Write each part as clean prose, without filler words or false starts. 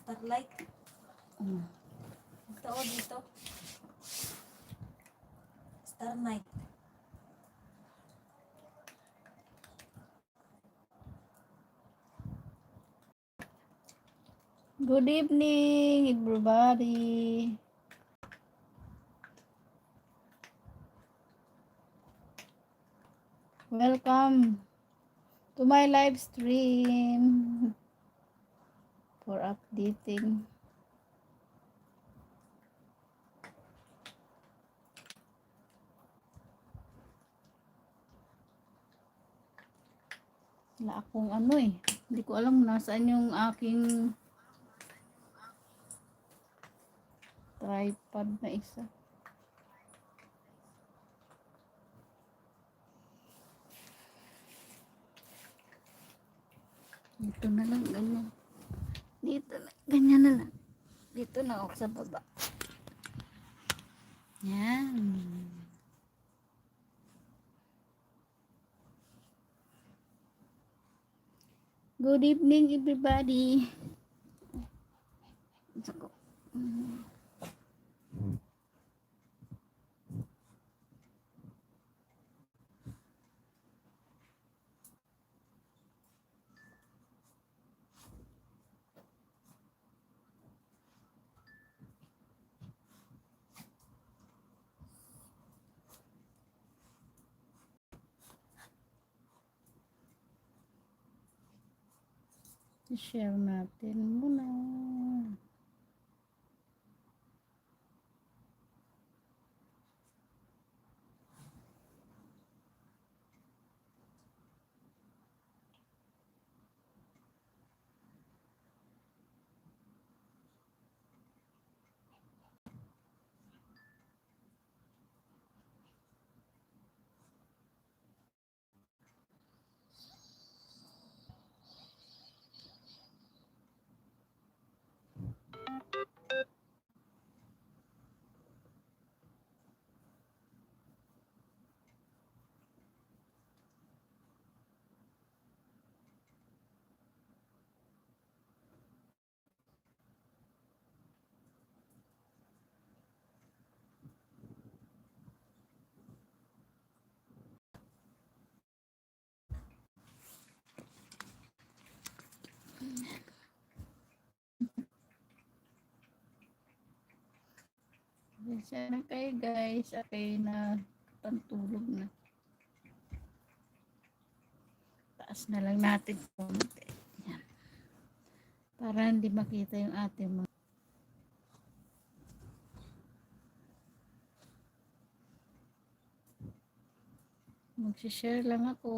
Starlight. Ito o dito. Star Night. Good evening, everybody. Welcome to my live stream for updating. Wala akong ano eh. Hindi ko alam nasaan yung aking tripod na isa. Dito na lang, ganyan. Dito na, ganyan na lang. Dito na ako sa baba. Yan. Good evening, everybody. I-share natin muna. Pasensya na kayo guys. Okay na pantulog na. Taas na lang natin konti. Yan. Para hindi makita yung ating mga. Mag-share lang ako.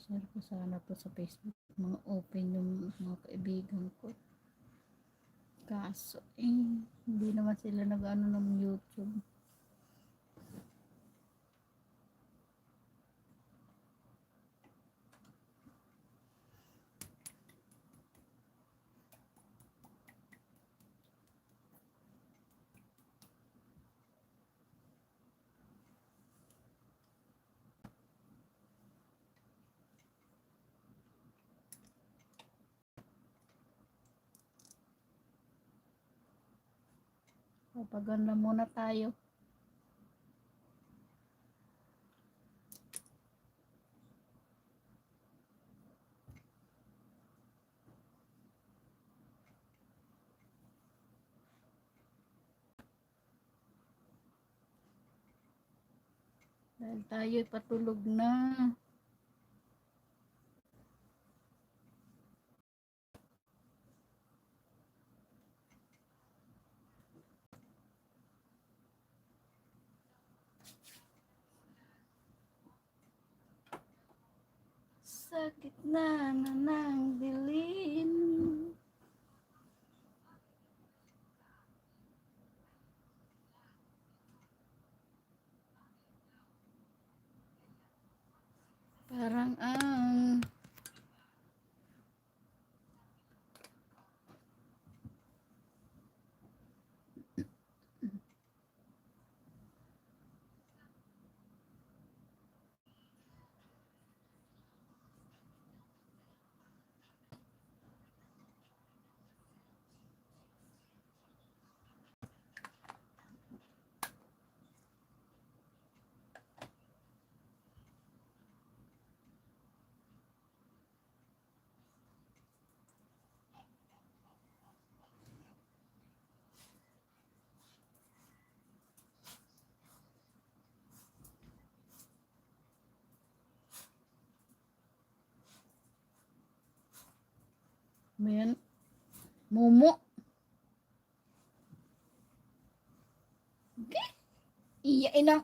Share ko sana po sa Facebook. Mga open yung mga kaibigan ko. Kaso, hindi naman sila nag-ano ng YouTube. Papaganda muna tayo. Dahil tayo'y patulog na. Sa gitna na ng dilim. Parang ang Ayan. Momo. Iya ina.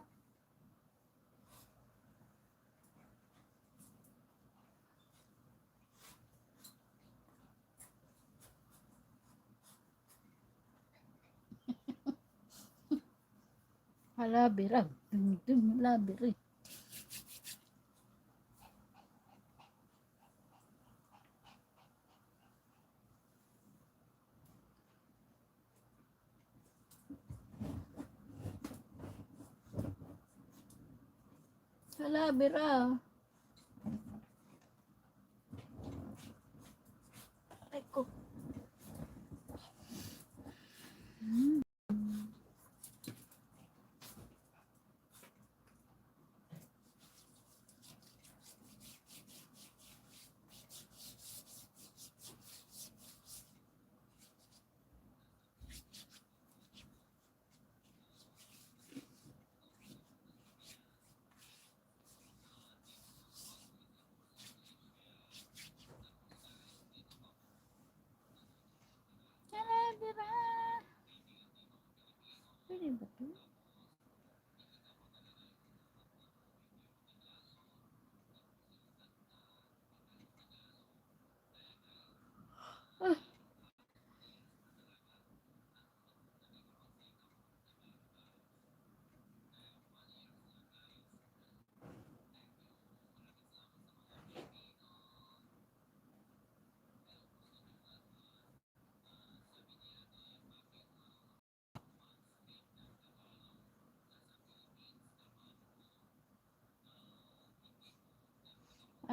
Halabira. Dum labiri. Halabira. Ay ko. Halabira. Pwede ba to? Ah,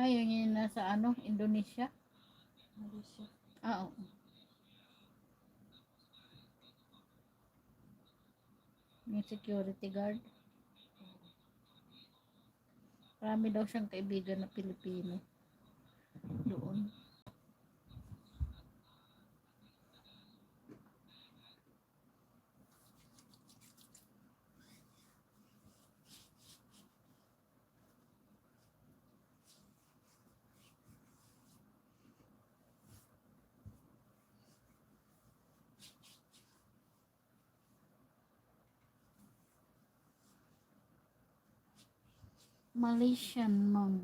ay, yung nasa ano, Indonesia. Malaysia. Ah, oo. Yung security guard. Marami daw siyang kaibigan na Pilipino. Doon. Malaysian mom.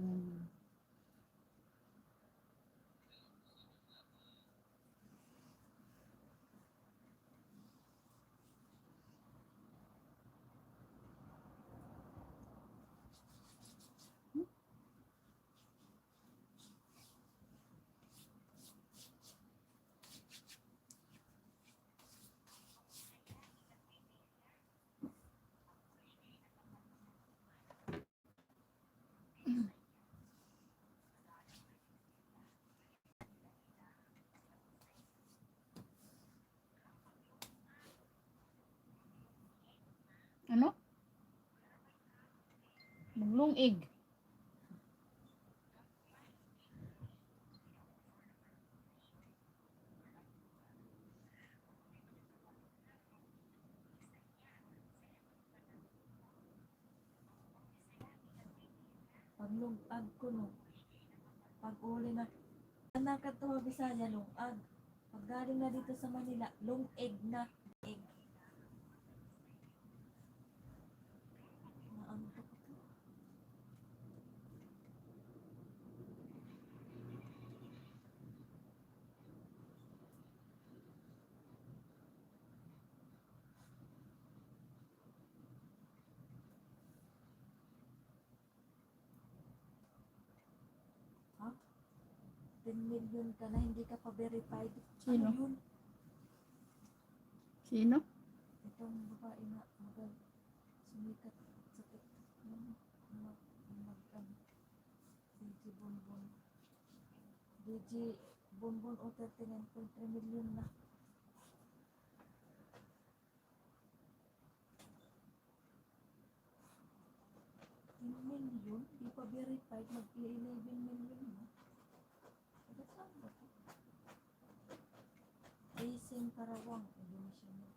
Ano? Maglong egg. Paglungag ko no. Pag-uli na. Anakat to Bisaya lungag. Pag galing na dito sa Manila, lungeg na. Egg. Naantok ko. 10 million ka na hindi ka pa verified. Sino? Ano yun? Sino? Itong babae na sumikat sa TikTok ng ano, DJ Bonbon. DJ Bonbon o 39.3 million na. Million, di pa verified, mag-11 million na. Ano saan ba ito? Racing Karawang, Indonesia na.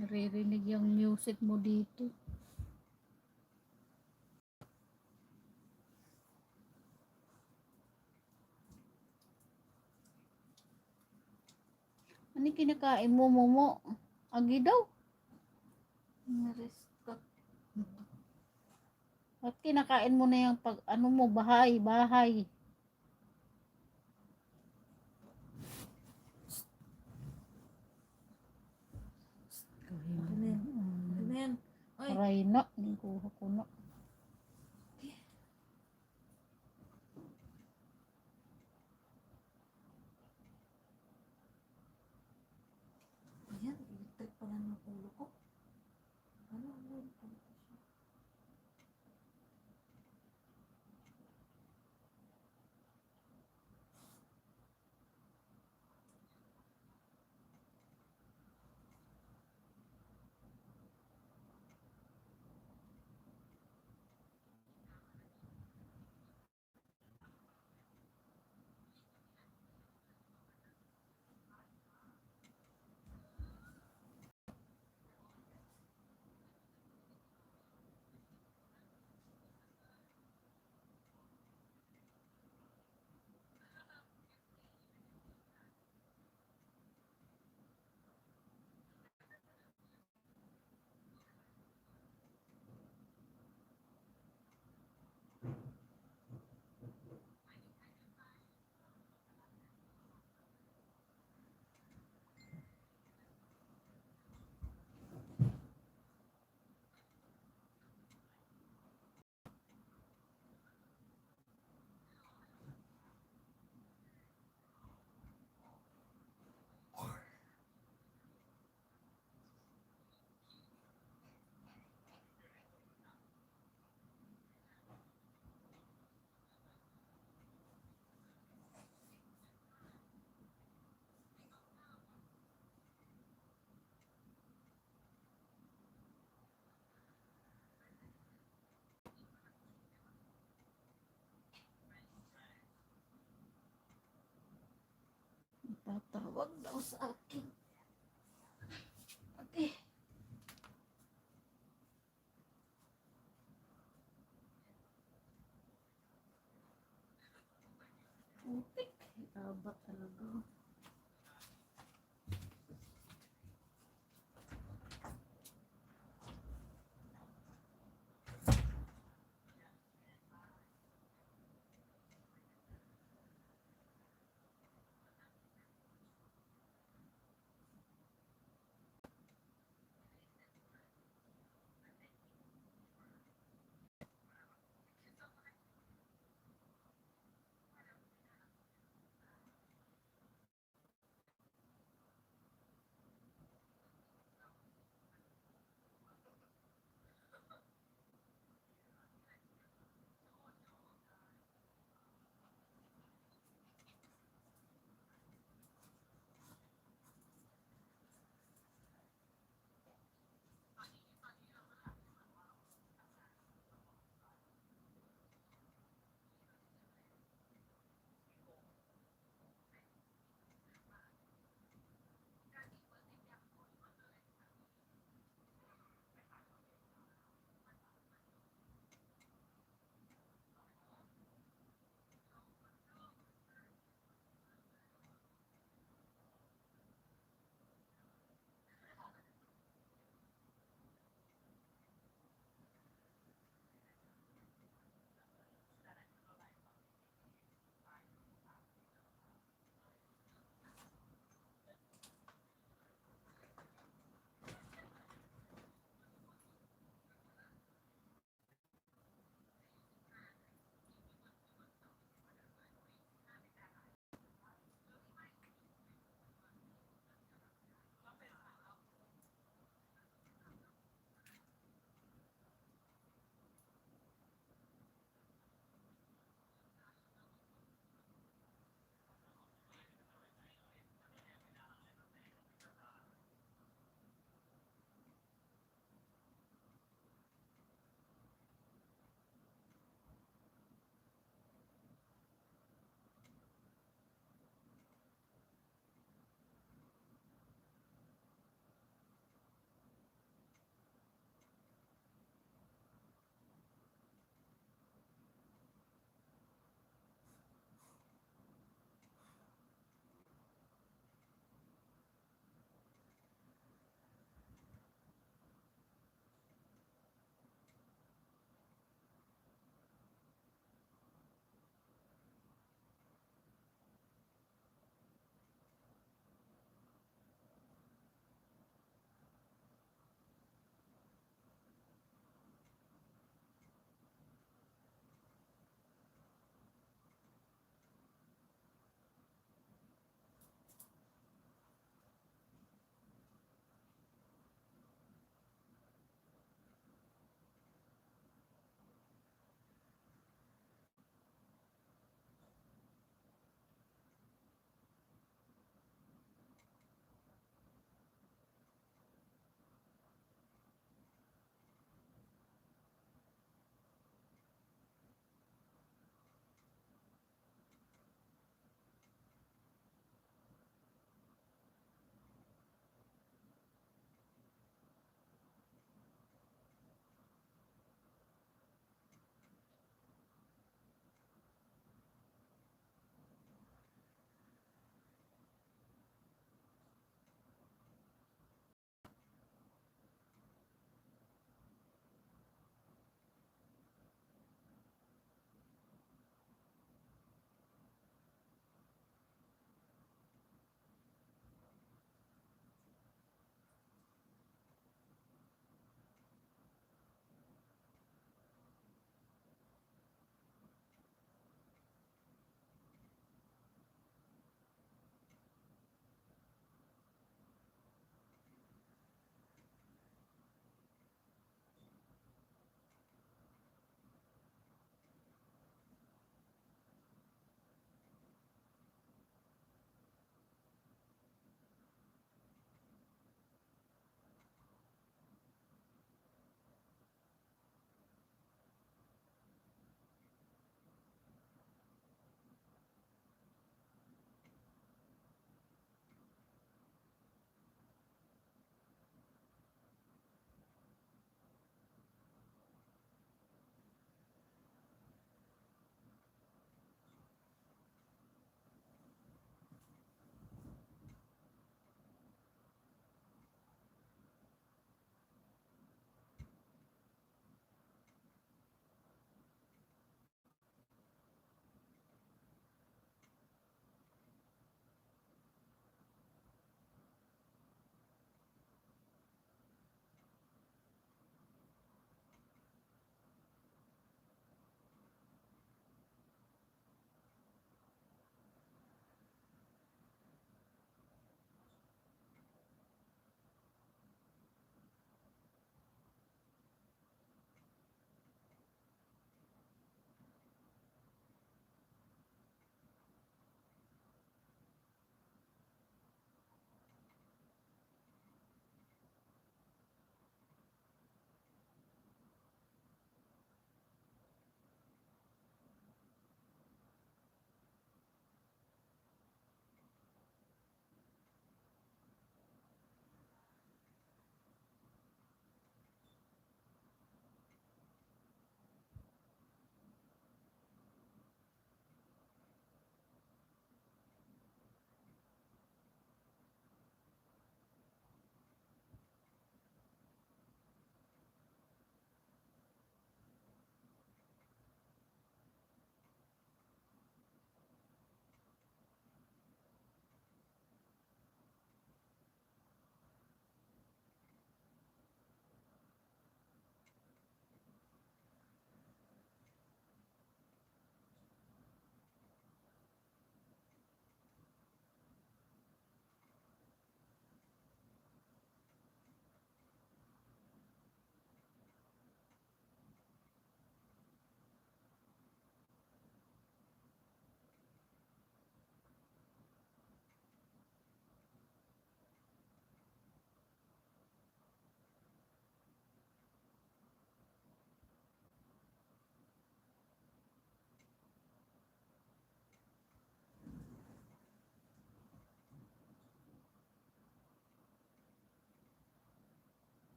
Naririnig yung music mo dito. Ano yung kinakain mo, Momo? Agi daw. Narestock. At kinakain mo na yung pag, ano mo, bahay. Ano yan? Ano yan? Oy, Aray na, nikuha ko na. ayan, electric pala ng ulo ko. Ano yun? Tatawag daw sa akin. Okay. Putik. Aba talaga.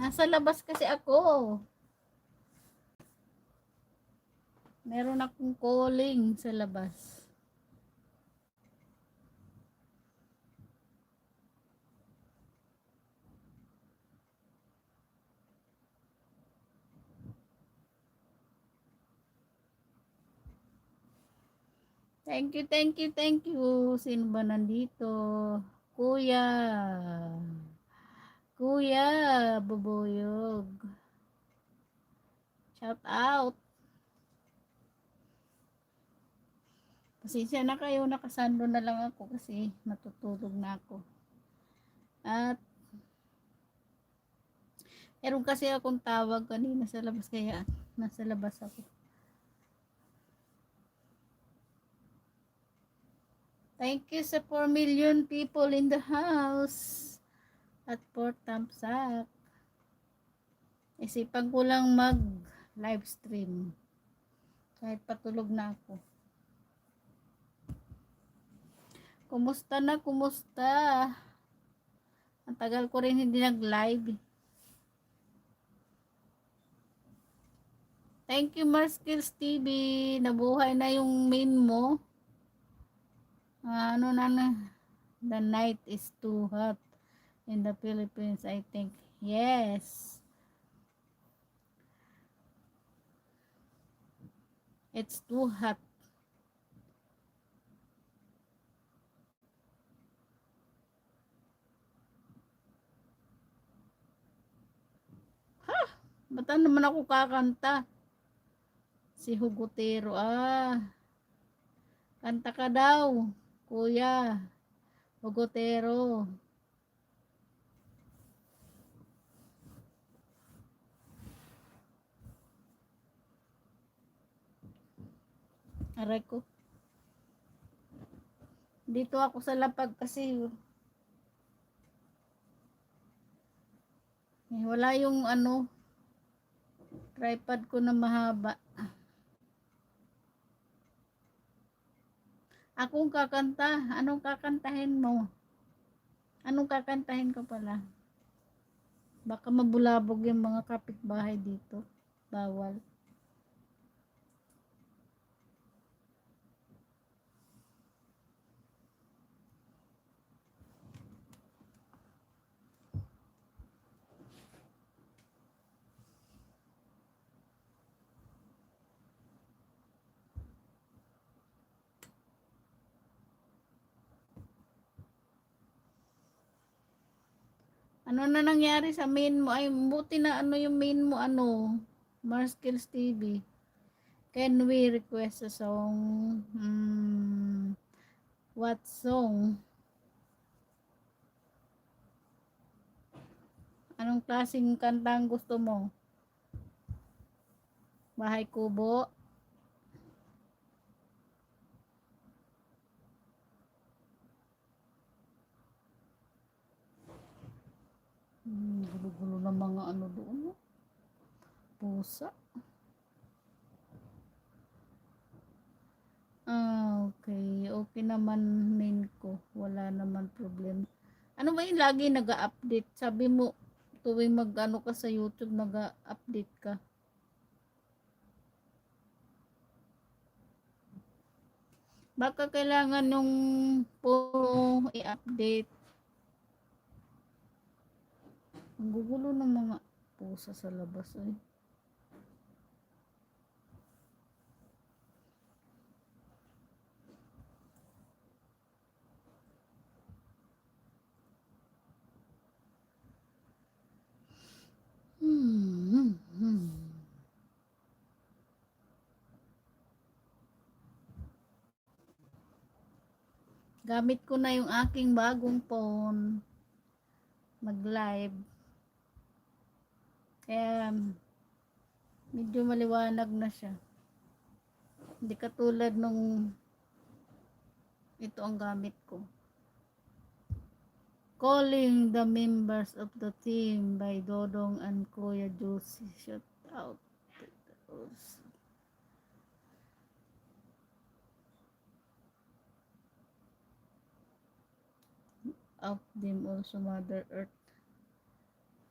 Nasa labas kasi ako. Meron akong calling sa labas. Thank you, thank you, thank you. Sino ba nandito? Kuya. Kuya, Bubuyog. Shout out. Pasensya na kayo, nakasando na lang ako kasi matutulog na ako. At meron kasi akong tawag kanina sa labas kaya nasa labas ako. Thank you sa 4 million people in the house. At 4 thumbs up. Isipan ko lang mag live stream. Kahit patulog na ako. Kumusta na? Kumusta? Ang tagal ko rin hindi nag-live. Thank you, Marskills TV. Nabuhay na yung main mo. Ano na na? The night is too hot in the Philippines, I think. Yes. It's too hot. Ba't naman ako kakanta? Si Hugotero. Kanta ka daw, Kuya Hugotero. Aray ko. Dito ako sa lapag kasi wala yung tripod ko na mahaba. Akong kakanta. Anong kakantahin mo? Anong kakantahin ko pala? Baka mabulabog yung mga kapitbahay dito. Bawal. Ano na nangyari sa main mo? Ay, buti na yung main mo, Marskills TV. Can we request a song? What song? Anong klaseng kanta ang gusto mo? Bahay Kubo? Gulo-gulo ng mga doon. Pusa. Okay. Okay naman main ko. Wala naman problem. Ano ba yung lagi nag-update? Sabi mo, tuwing ka sa YouTube, nag-update ka. Baka kailangan yung puro i-update. Ang gugulo ng mga pusa sa labas ay. Gamit ko na yung aking bagong phone. Mag-live. Kaya medyo maliwanag na siya. Hindi katulad nung ito ang gamit ko. Calling the members of the team by Dodong and Kuya Juicy. Shout out to those of them also Mother Earth.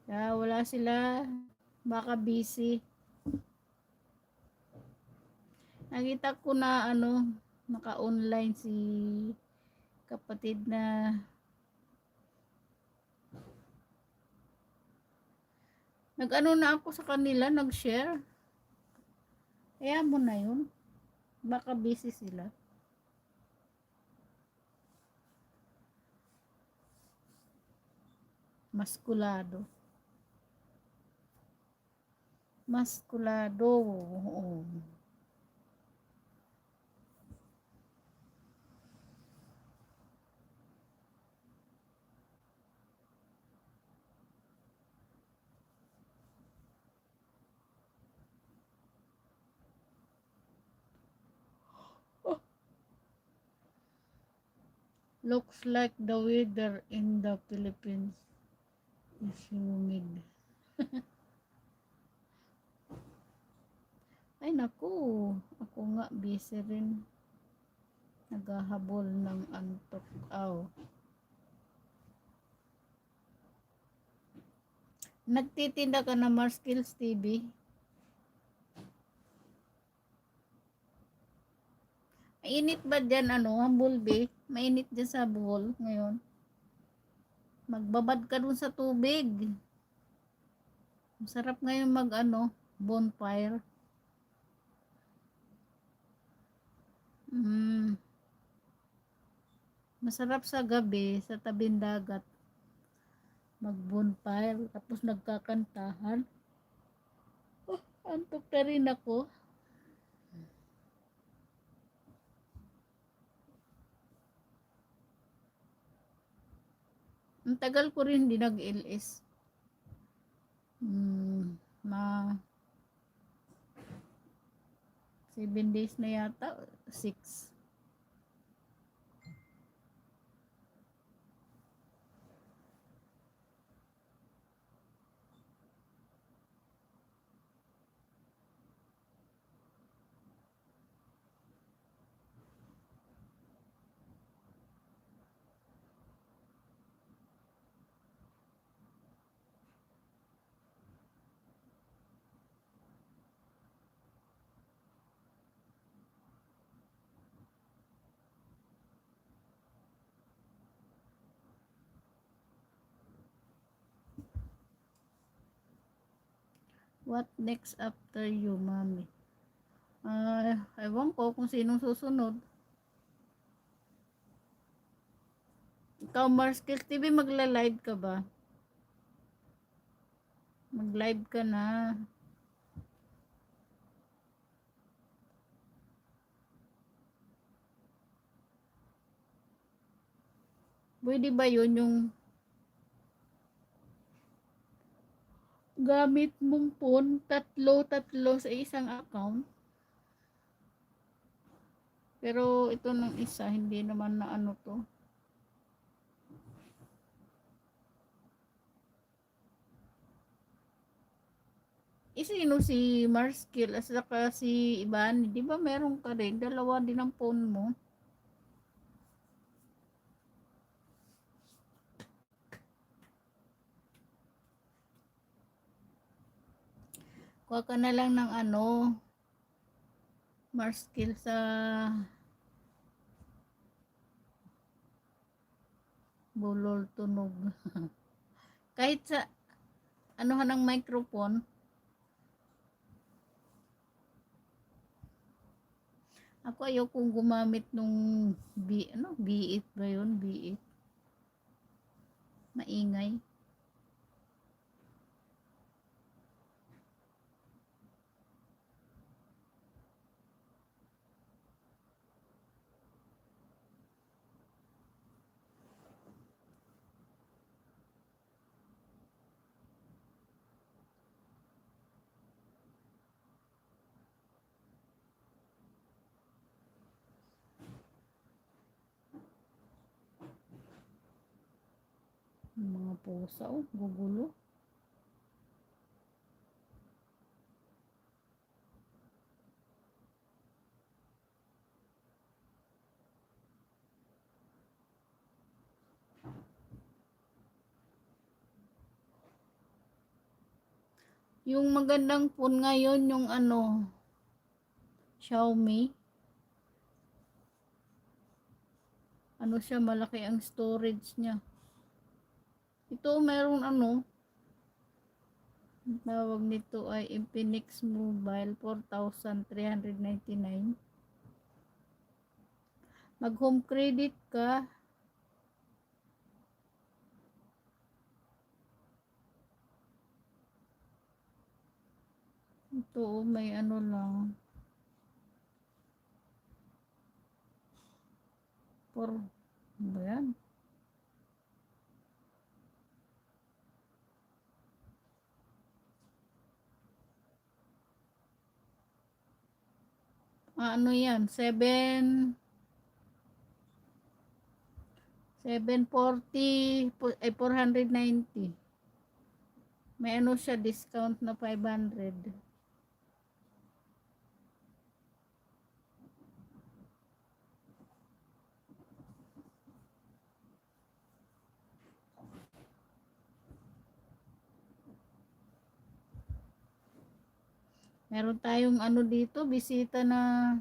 Kaya wala sila. Baka busy. Nakita ko na naka-online si kapatid na nag-ano na ako sa kanila, nag-share. Kaya mo na yun. Baka busy sila. Maskulado. Maskulado. Oo. Looks like the weather in the Philippines is humid. Ay naku, ako nga busy rin. Naghahabol ng antok. Nagtitinda ka na Marskills TV? Mainit ba dyan Humblebee? Mainit dyan sa Bohol ngayon. Magbabad ka dun sa tubig. Masarap ngayon bonfire. Masarap sa gabi sa tabing dagat. Mag-bonfire tapos nagkakantahan. Antok na rin ako. Ang tagal ko rin hindi nag-LS. 7 days na yata, 6. What next after you, Mami? Ewan ko kung sinong susunod. Ikaw, Marskills TV, magla-live ka ba? Mag-live ka na. Pwede ba yun yung gamit mong phone, tatlo sa isang account? Pero ito ng isa, hindi naman na to. Sino si Marskills at saka si Ivan? Di ba meron ka rin? Dalawa din ang phone mo. Kuha ka na lang ng Marskills sa bulol tunog. Kahit sa ng microphone. Ako ayokong gumamit nung B8 ba yun? B8. Maingay. Mga pusa, gugulo. Yung magandang phone ngayon, yung ano, Xiaomi. Ano siya, malaki ang storage niya. Ito, mayroong ano, tawag nito ay Infinix Mobile 4,399. Mag home credit ka. Ito, may ano lang. Ano ba yan? Ano yan? 740, 490. May ano siya, discount na 500. Meron tayong ano dito, bisita na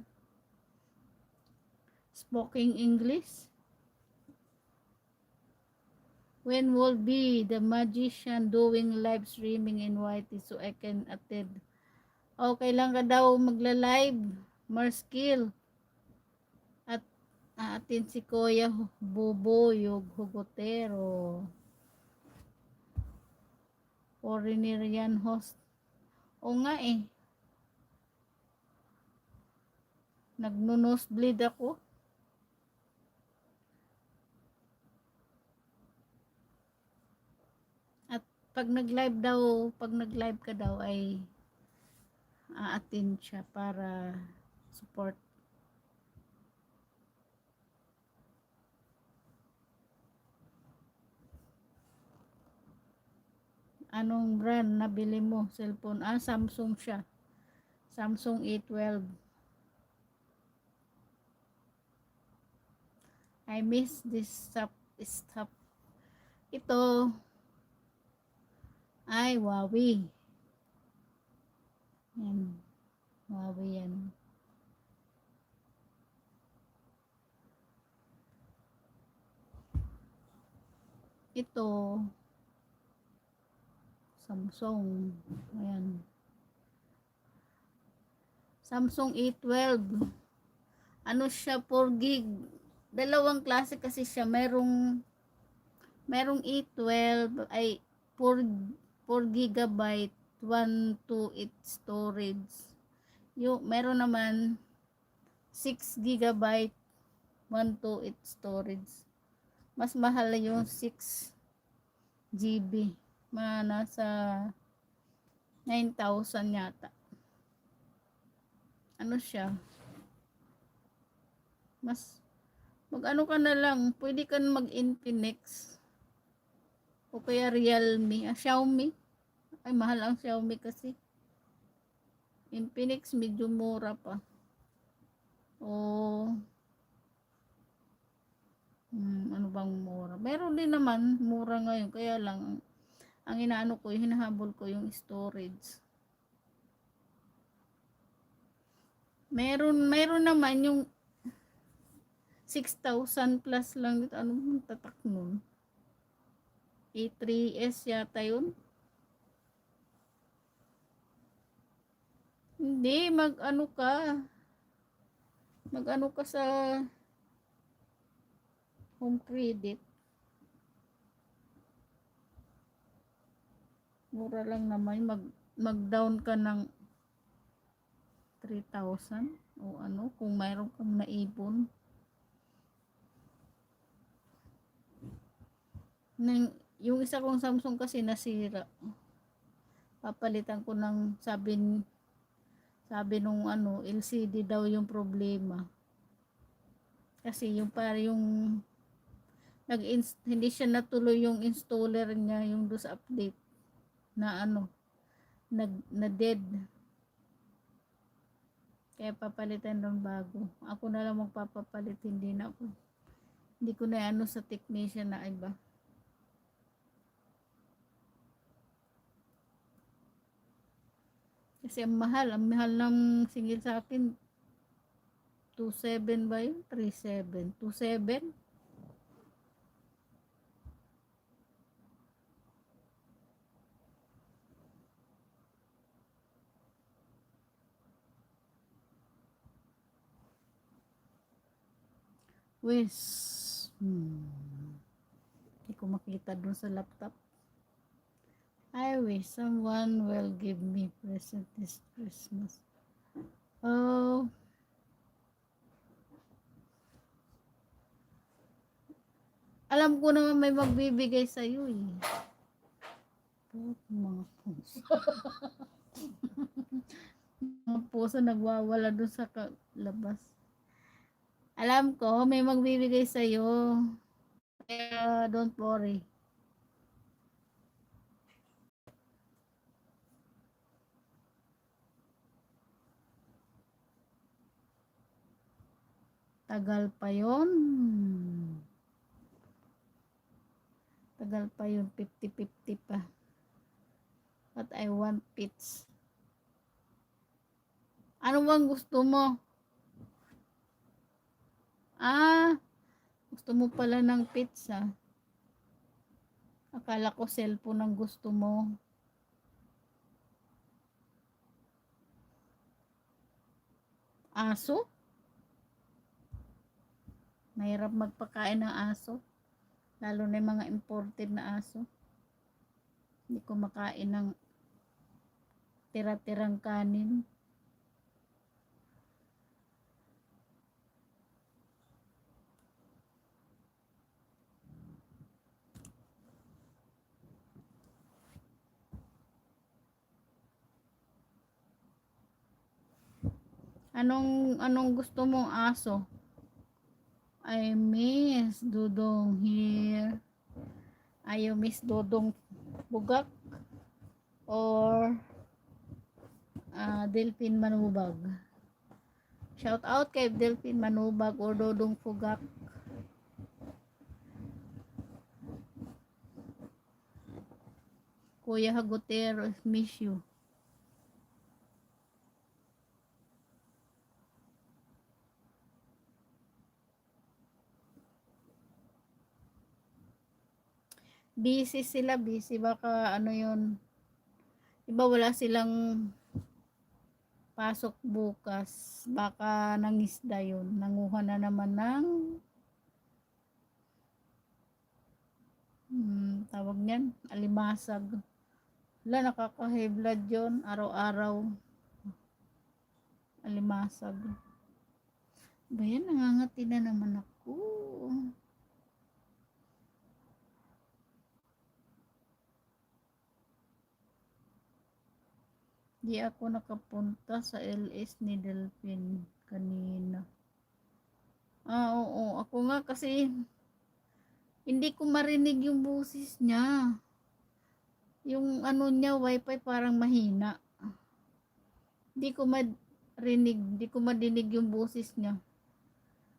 speaking English. When will be the magician doing live streaming in YT so I can attend? Okay lang ka daw magla-live, Marskill. At aatin si Kuya Bobo yung Hugotero. Foreigner yan host. O nga eh. Nagno-nosebleed ako. At pag nag-live ka daw ay aatin siya para support. Anong brand nabili mo? Cellphone? Samsung siya. Samsung A12. I miss this stuff. Ito ay Huawei. Yan. Huawei yan. Ito Samsung. Ayan. Samsung A12. Ano siya, 4 gig. Dalawang klase kasi siya. Merong A12 ay 4 gigabyte 128 storage. Meron naman 6 gigabyte 128 storage. Mas mahal yung 6 GB. Nasa 9,000 yata. Ano siya? Mas mag-ano ka na lang, pwede ka mag-Infinix o kaya Realme, Xiaomi. Ay, mahal ang Xiaomi kasi. Infinix medyo mura pa. O ano bang mura? Meron din naman mura ngayon, kaya lang ang inaano ko, hinahabol ko yung storage. Meron naman yung 6,000 plus lang dito. Ano bang tatak nun? A3S yata yun. Hindi, mag-ano ka sa home credit. Mura lang naman. Mag-down ka ng 3,000 o ano, kung mayroon kang naipon. Yung isa kong Samsung kasi nasira. Papalitan ko ng sabi nung ano, LCD daw yung problema. Kasi yung hindi siya natuloy yung installer niya, yung do sa update na ano, na dead. Kaya papalitan ng bago. Ako na lang magpapapalit, hindi ko na ano sa technician na iba. . Kasi ang mahal ng singil sa akin, 2.7 ba yun? 3.7. 2.7? Wes. Hindi ko makita dun sa laptop. I wish someone will give me present this Christmas. Oh, alam ko naman may magbibigay sa iyo eh. Mga puso. Mga puso nagwawala dun sa labas. Alam ko may magbibigay sa iyo. Kaya don't worry. Tagal pa yon. Tagal pa yun. 50-50 pa. But I want pits. Ano bang gusto mo? Gusto mo pala ng pizza. Akala ko cellphone ang gusto mo. Aso? Mahirap magpakain ng aso. Lalo na yung mga imported na aso. Hindi ko makain ng tira-tirang kanin. Anong gusto mong aso? I miss Dudong here. Ayaw miss Dudong Bugak or Delphine Manubag. Shout out kay Delphine Manubag or Dodong Fugak. Kuya Hagotero, miss you. Busy sila, busy. Baka ano yun. Iba wala silang pasok bukas. Baka nangisda yun. Nanguha na naman ng tawag niyan, alimasag. Wala, nakaka-high blood yun. Araw-araw. Alimasag. Bayan, nangangati na naman ako. Di ako nakapunta sa LS ni Delphine kanina. Oo. Ako nga kasi hindi ko marinig yung boses niya. Yung ano niya, wifi parang mahina. Hindi ko madinig yung boses niya.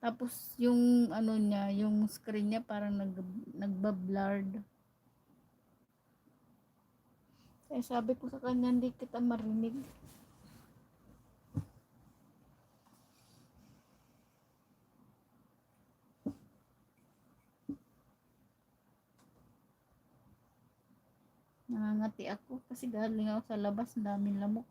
Tapos yung ano niya, yung screen niya parang nagba-blurred. Kaya sabi ko sa kanya, hindi kita marinig. Nangangati ako kasi galing ako sa labas, ang daming lamok.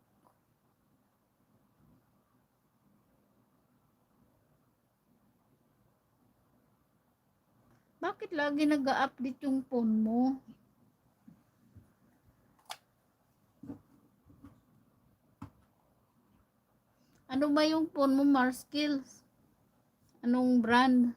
Bakit lagi nag-a-update yung phone mo? Ano ba yung phone mo, Marskills? Anong brand?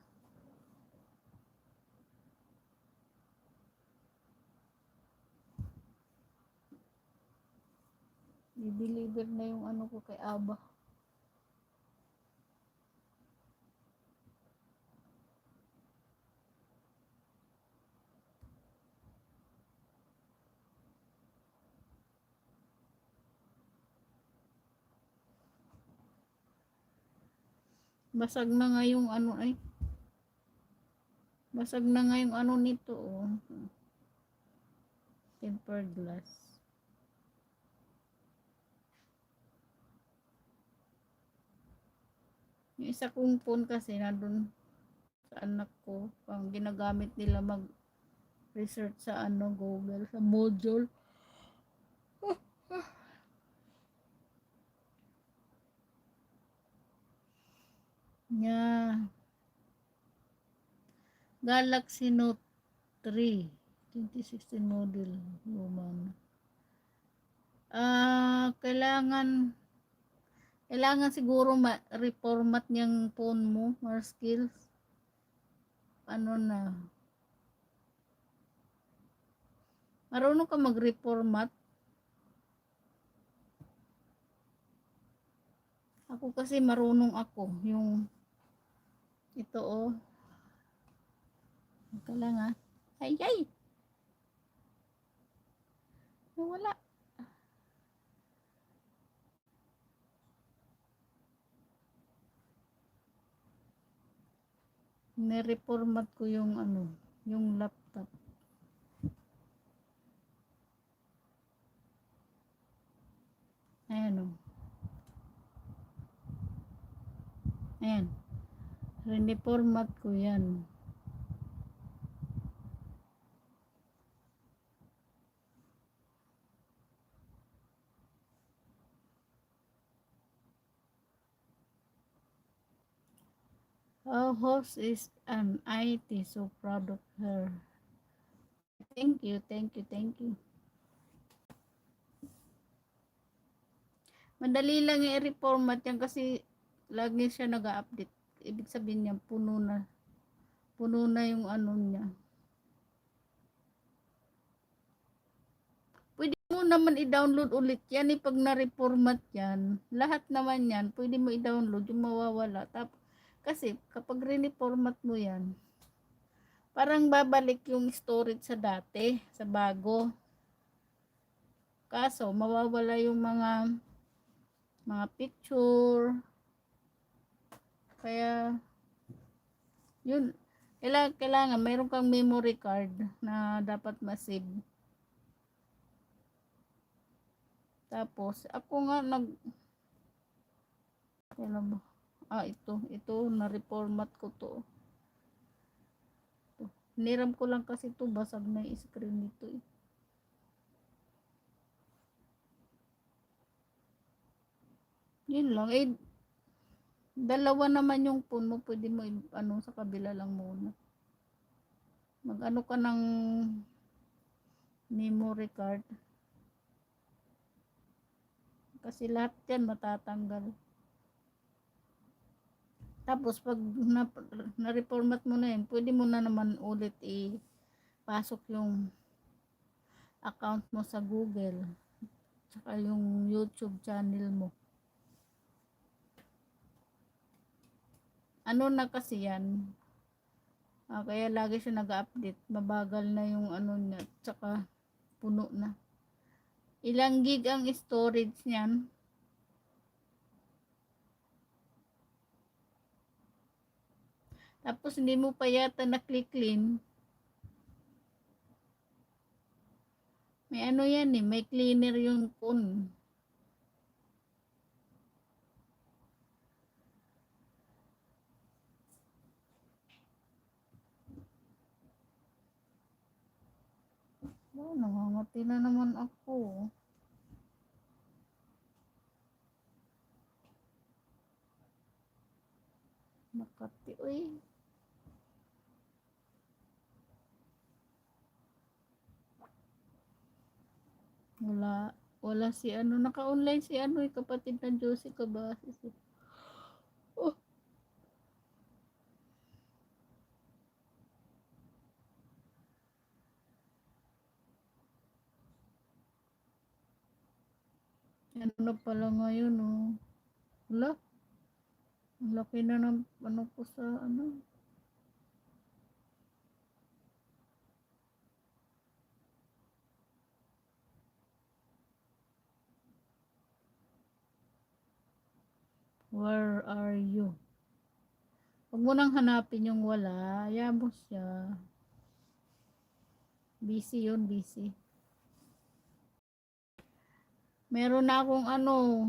I-deliver na yung ano ko kay Aba. Basag na nga yung ano ay. Basag na nga yung ano nito, oh. Tempered glass. Yung isa kong phone kasi nandun sa anak ko, pang ginagamit nila mag research sa ano Google, sa module. Yeah. Galaxy Note 3 2016 model, luma na. Kailangan siguro reformat niyang phone mo, more skills. Ano na, marunong ka mag-reformat. Ako kasi marunong ako, yung ito oh. Kailangan, ay, wala. Ni-reformat ko yung ano, yung laptop. Ayan o. Ayan. Reformat ko yan. Our host is an IT, so proud of her. Thank you. Madali lang i-reformat yan kasi lagi siya nag-update. Ibig sabihin niya, puno na yung ano niya. Pwede mo naman i-download ulit yan pag na-reformat yan. Lahat naman yan, pwede mo i-download yung mawawala. Kasi kapag re-reformat mo yan, parang babalik yung storage sa dati, sa bago. Kaso, mawawala yung mga picture. Kaya, yun, kailangan mayroon kang memory card na dapat ma-save. Tapos, ako nga kailan ba? Ito, na-reformat ko to. Niram ko lang kasi to, basag na yung screen nito eh. Yun lang, dalawa naman yung phone mo, pwede mo sa kabila lang muna. Mag-ano ka ng memory card. Kasi lahat yan matatanggal. Tapos pag na-reformat mo na yun, pwede mo na naman ulit pasok yung account mo sa Google. Tsaka yung YouTube channel mo. Ano na kasi yan. Kaya lagi siya nag-update. Mabagal na yung ano niya. Tsaka puno na. Ilang gig ang storage niyan? Tapos hindi mo pa yata na-click clean. May ano yan may cleaner yung phone. Nangangati na naman ako. Makati, uy. Wala si ano, naka-online si ano, kapatid ng Josie Cabasis. Oh. Ano na pala ngayon, oh. Wala. Ang laki na ng ano ko sa ano. Where are you? Huwag mo nang hanapin yung wala. Ayaw mo siya. Busy yun, busy. Meron na akong ano.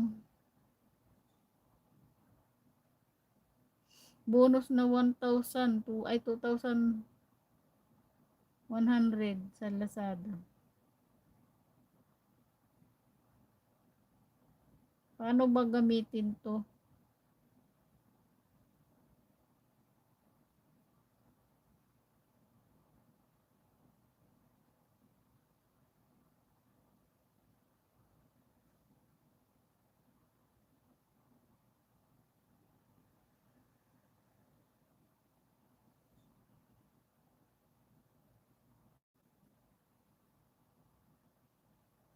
bonus na 1,000 to ay 2,100 sa Lazada. Paano ba gamitin to?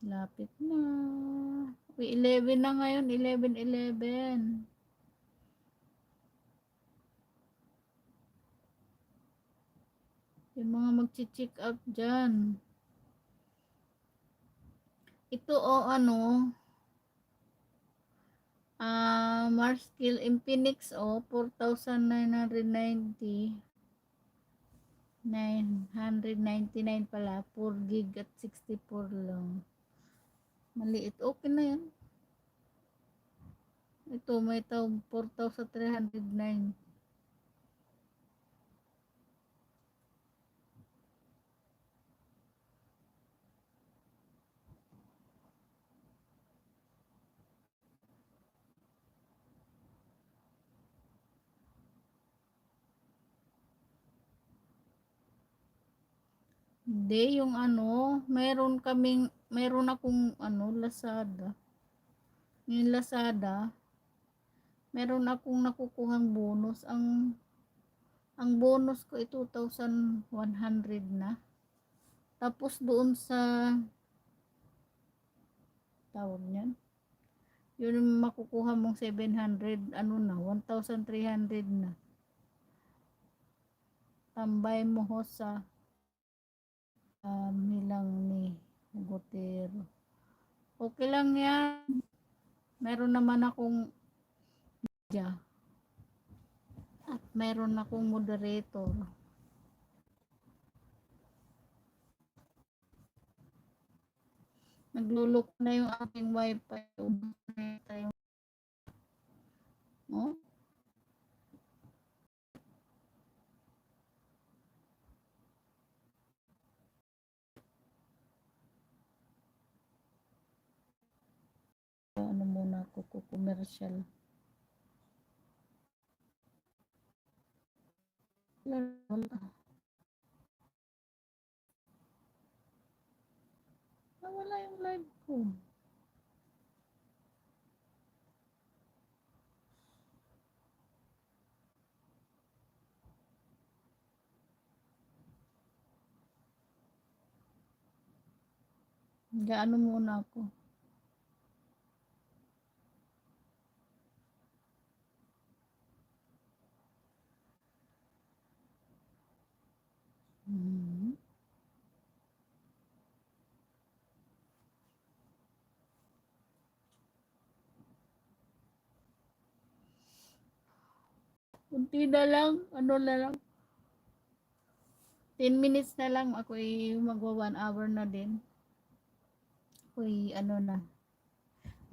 Lapit na. Uy, 11 na ngayon, 11:11. Yung mga magchi-check out dyan. Ito Mars Kill Infinix 4,990. 999 pala. 4 gig at 64 lang. Maliit. Okay na yan. Ito may tawag 4,309. Hindi, yung meron akong Lazada. Yung Lazada, meron akong nakukuhang bonus. Ang bonus ko ay 2,100 na. Tapos doon sa tawag niyan, yun yung makukuha mong 700, 1,300 na. Tambay mo ho sa nilang ni Gotero. Okay lang yan. Meron naman akong media. At meron akong moderator. Naglulok na yung aking wifi. Oh? Ano muna ako commercial. Wala yung live ko. Gaano muna ako. Kunti na lang, na lang. 10 minutes na lang, ako'y magwa 1 hour na din. Ako'y na,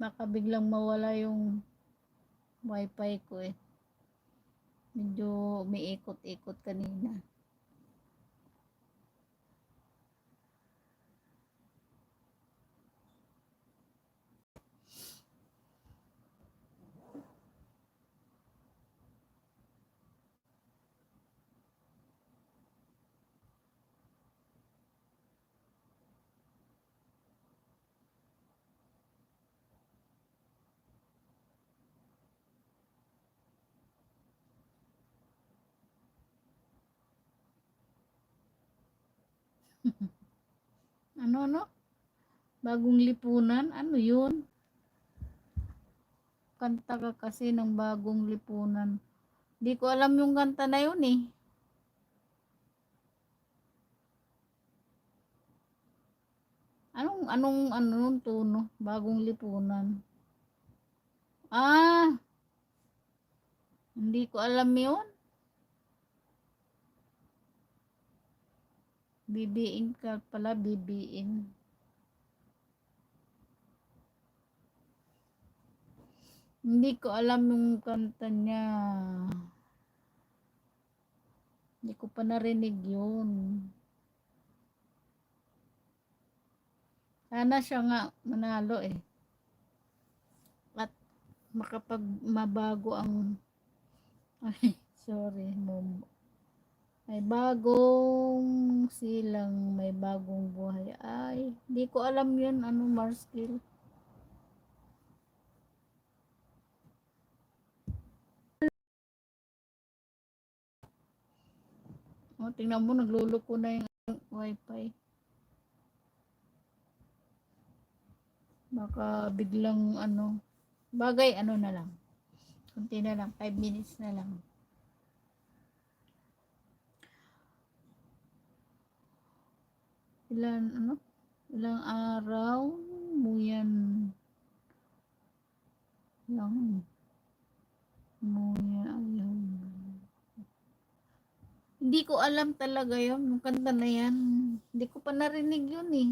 baka biglang mawala yung wifi ko eh. Medyo may ikot-ikot kanina. Ano? Bagong lipunan? Ano yun? Kanta ka kasi ng bagong lipunan. Di ko alam yung kanta na yun eh. Anong tono? Bagong lipunan. Hindi ko alam yun. Bibiin ka pala, bibiin. Hindi ko alam yung kanta niya. Hindi ko pa narinig yun. Sana siya nga manalo eh. At makapag mabago ang ay, sorry, mom. May bagong silang, may bagong buhay. Ay, di ko alam yun, ano, Marskil. O, tingnan mo, nagluluko na yung wifi. Baka biglang, ano, bagay, ano na lang. Kunti na lang, 5 minutes na lang. Ilang araw mo yan lang mo yan alam. Hindi ko alam talaga yun, yung kanta na yan. Hindi ko pa narinig yun eh.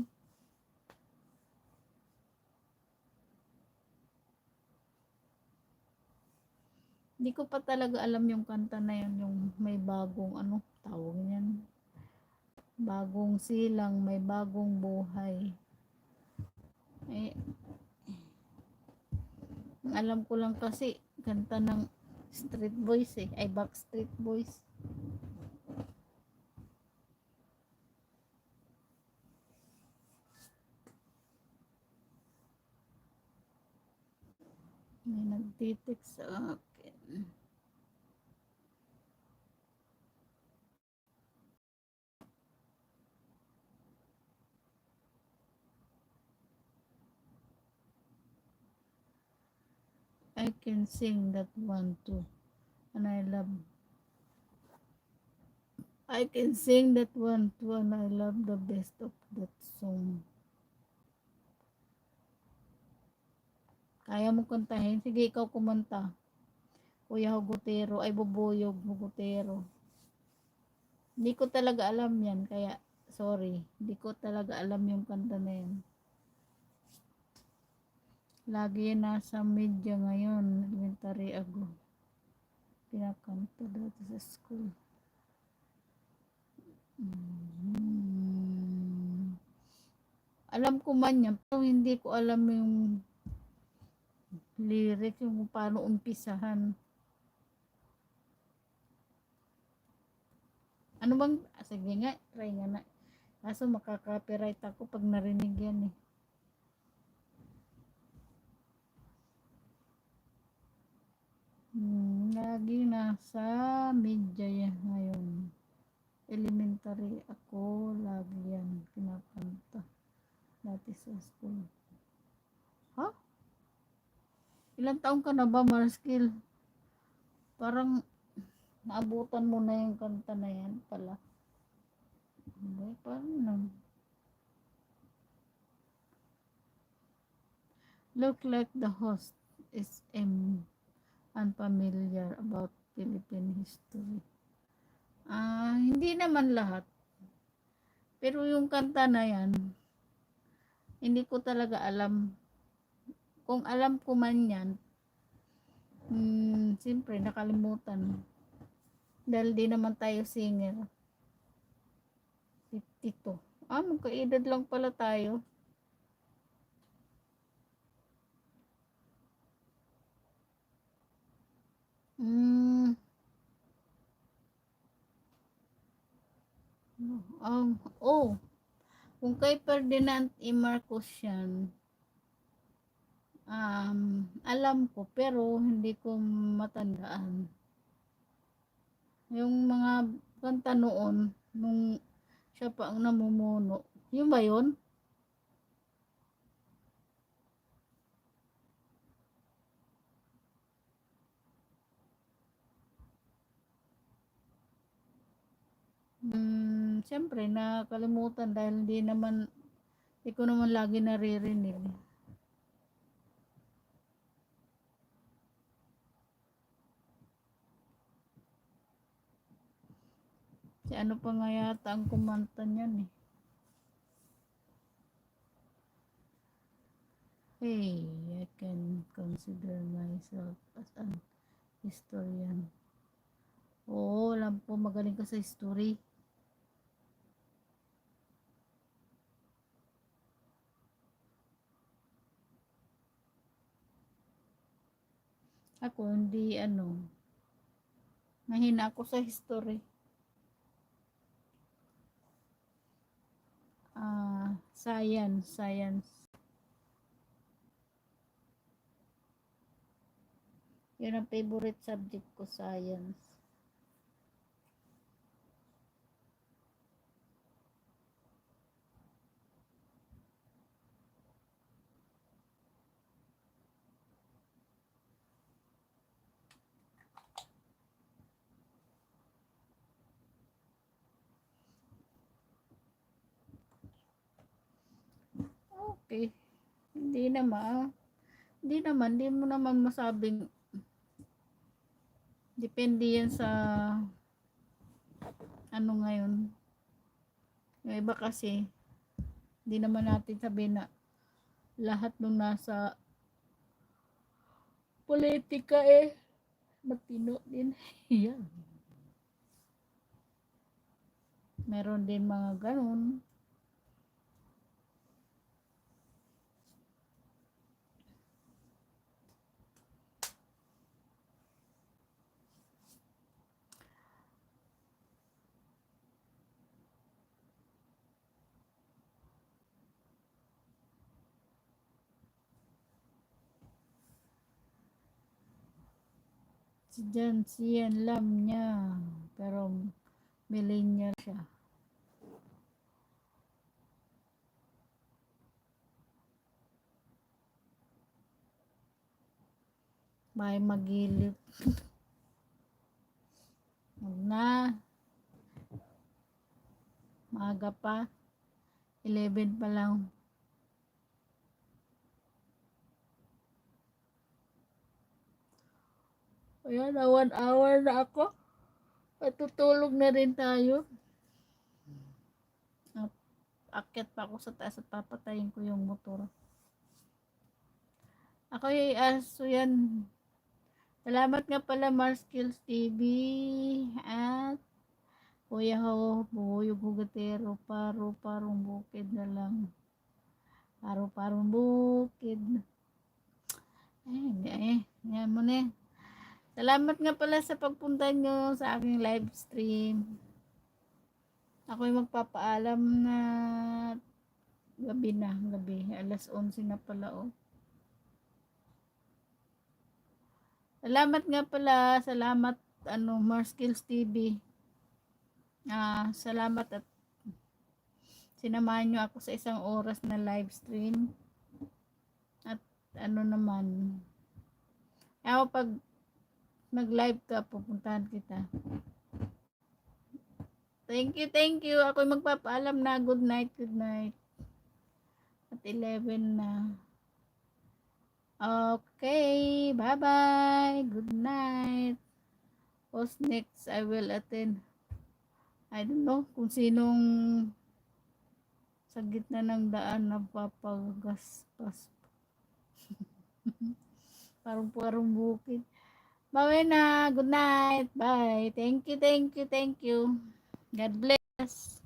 Hindi ko pa talaga alam yung kanta na yan, yung may bagong, ano, tawag yan. Bagong silang, may bagong buhay. Eh, alam ko lang kasi, kanta ng Street Boys eh, ay Backstreet Boys. May nagtitext sa akin. I can sing that one too. And I can sing that one too, and I love the best of that song. Kaya mo kantahin? Sige, ikaw kumanta. Kuya Hugutero, ay Bubuyog Hugutero. Hindi ko talaga alam yan, kaya sorry. Hindi ko talaga alam yung kanta na yan. Lagi yan nasa media ngayon, elementary ako. Pinakanta dati sa school. Alam ko man yan, pero hindi ko alam yung lyrics, yung kung paano umpisahan. Ano bang, sige nga, try nga na. Kaso makaka-copyright ako pag narinig yan eh. Lagi nasa media yan ngayon. Elementary ako, lagi yan kinakanta. Dati sa school. Ha? Ilang taong ka na ba, Marskil? Parang naabutan mo na yung kanta na yan pala. Hindi, parang nang. Look like the host is unfamiliar about Philippine history. Hindi naman lahat. Pero yung kanta na yan, hindi ko talaga alam. Kung alam ko man yan, siyempre nakalimutan. Dahil di naman tayo singer. 52. Magkaedad lang pala tayo. Kung kay Ferdinand E. Marcos yan, alam ko, pero hindi ko matandaan. Yung mga kanta noon, nung siya pa ang namumuno, yun ba yun? Siyempre, nakalimutan dahil hindi ko naman lagi naririnig. Si ano pa nga yata ang kumanta niyan eh. Hey, I can consider myself as an historian. Oo, alam po, magaling ka sa history. Ako, hindi, mahina ako sa history. Science. Yun ang favorite subject ko, science. Okay. Hindi mo naman masabing, depende yan sa, ngayon. Yung iba kasi, hindi naman natin sabihin na, lahat nung nasa, politika matino din. Yan. Meron din mga ganun. Si Yan Lam niya. Pero, millennial siya. May magilip. Huwag na. Maaga pa. 11 pa lang. Ayan, 1 hour na ako. Patutulog na rin tayo. Akyat pa ako sa taas at papatayin ko yung motor. Ako yung aso yan. Salamat nga pala Marskills TV at Kuya Ho, Buyog Hugatero, Parong Bukid na lang. Parong Bukid. Yan mo na. Salamat nga pala sa pagpunta nyo sa aking live stream. Ako'y magpapaalam na gabi. Alas 11 na pala Salamat nga pala. Salamat Marskills TV. Salamat at sinamahan nyo ako sa isang oras na live stream. At naman. Ako pag nag-live ka, pupuntahan kita. Thank you. Ako'y magpapaalam na. Good night. At 11 na. Okay, bye-bye. Good night. Who's next? I will attend. I don't know kung sinong sa gitna ng daan napapagaspas. Parang bukid. Bye na. Good night. Bye. Thank you. God bless.